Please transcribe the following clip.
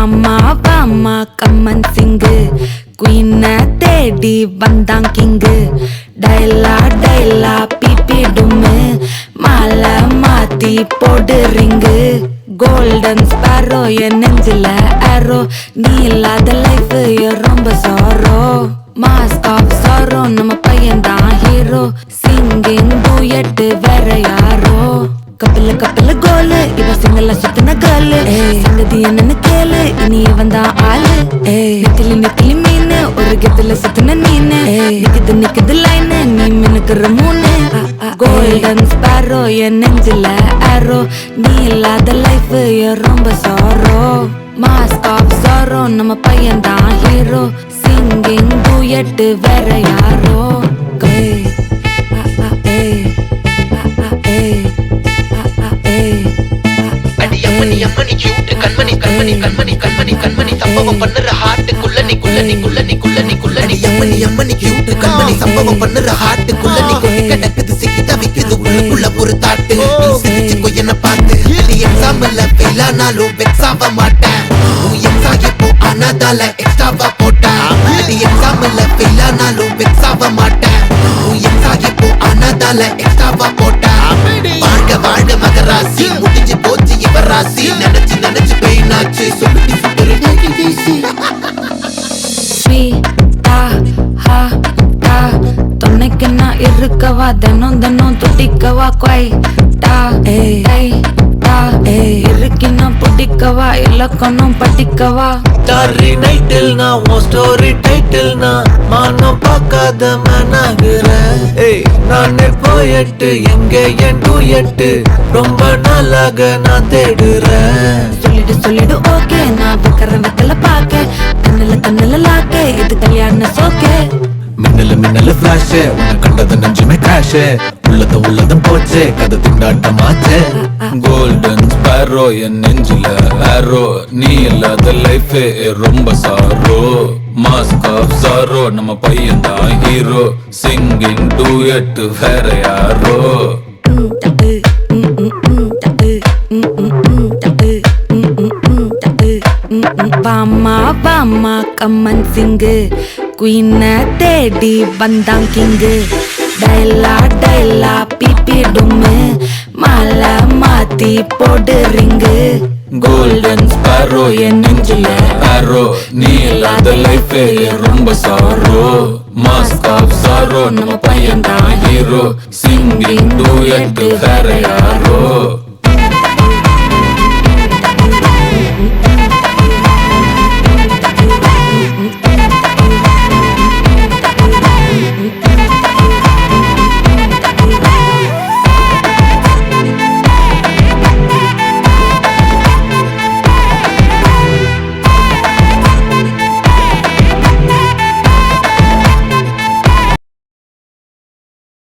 வாமா வாமா கம்மன் சிங்கு குயினை தேடி வந்தான் கிங்கு டைலா டைலா பிபி டும்மு மாலை மாத்தி போடு ரிங்கு கோல்டன் ஸ்பாரோ என் நெஞ்சில ஆரோ நீ இல்லாத லைஃப் ரொம்ப சாரோ மாஸ்க் ஆஃப் சாரோ நம்ம பையன் தான் ஹீரோ சிங்கிங் டூயட் வேற யாரோ கப்பல கப்பல கோலு இவ சிங்கல சுத்தின கேளு சங்கதி என்னன்னு கேளு இனி வந்தான் ஆளு நெத்திலி நெத்திலி மீனு ஒரு கெத்துல சுத்தின நீனு நிக்குது லைனு நீ மினுக்குற மூணு கோல்டன் ஸ்பாரோ என் நெஞ்சில ஆரோ நீ இல்லாத லைஃப் ரொம்ப சாரோ மாஸ்க் ஆஃப் சாரோ நம்ம பையன் தான் ஹீரோ சிங்கிங் டூயட் வேற யாரோ அம்மணி கியூட் கண்மணி கண்மணி கண்மணி கண்மணி கண்மணி சம்பவம் பண்ணுற ஹார்ட்டுக்குள்ள நீ குள்ள நீ குள்ள நீ குள்ள நீ குள்ள நீ அம்மணி கியூட் கண்மணி சம்பவம் பண்ணுற ஹார்ட்டுக்குள்ள நீ கொட்டி கிடக்குது சிக்கி தவிக்குது உள்ளுக்குள்ள ஒரு தாட்டு நீ சிரிச்சுக்கோ என்ன பார்த்து நீ எக்ஸாம்ல ஃபெயில் ஆனாலும் வெக்ஸ் ஆக மாட்டேன் நீ எக்ஸாம் இப்போ ஆனதால எக்ஸ்ட்ராவா போட்டேன் நீ எக்ஸாம்ல ஃபெயில் ஆனாலும் வெக்ஸ் ஆக மாட்டேன் நீ எக்ஸாம் இப்போ ஆனதால எக்ஸ்ட்ராவா போட்டேன் வாழ்க வாழ்க மகராசி முடிஞ்சு போச்சு இவராசி நினைச்சு நினைச்சு பெயினாச்சு சொல்லி சுப்பரு தொன்னைக்கு நான் இருக்கவா தினம் தினம் துடிக்கவா குவாய் இருக்கினா பிடிக்கவா இலக்கணம் படிக்கவா டாரி நைட்டில் நான் உன் ஸ்டோரி டைட்டில் நான் மானம் பார்க்காத மனாகிறேன் நானே போயட்டு எங்க என் டூயட்டு ரொம்ப நாளாக நான் தேடுறேன் சொல்லிடு ஓகே நான் வைக்கல பாக்க கண்ணுல லாக்க இது கல்யாண சோக்கே மின்னல ஃபிளாஷ் உன்னை கண்டது நெஞ்சுமே கிராஷ் உள்ளதும் போச்சே கதை திண்டாட்டமாச்சே கோல்டன் ஸ்பாரோ என் நெஞ்சில ஆரோ நீ இல்லாத லைஃப் ரொம்ப சாரோ மாஸ்க் ஆஃப் சாரோ நம்ம பையன் தான் ஹீரோ சிங்கிங் டூயட் வேற யாரோ வாமா வாமா கம்மன் சிங்கு குயினை தேடி வந்தான் கிங்கு டைலா டைலா பிபி டும்மு மாலை மாத்தி போடு ரிங்கு கோல்டன் ஸ்பாரோ என் நெஞ்சில ஆரோ நீ இல்லாத லைஃப் ரொம்ப சாரோ மாஸ்க் ஆஃப் சாரோ நம்ம பையன் தான் ஹீரோ சிங்கிங் டூயட் வேற யாரோ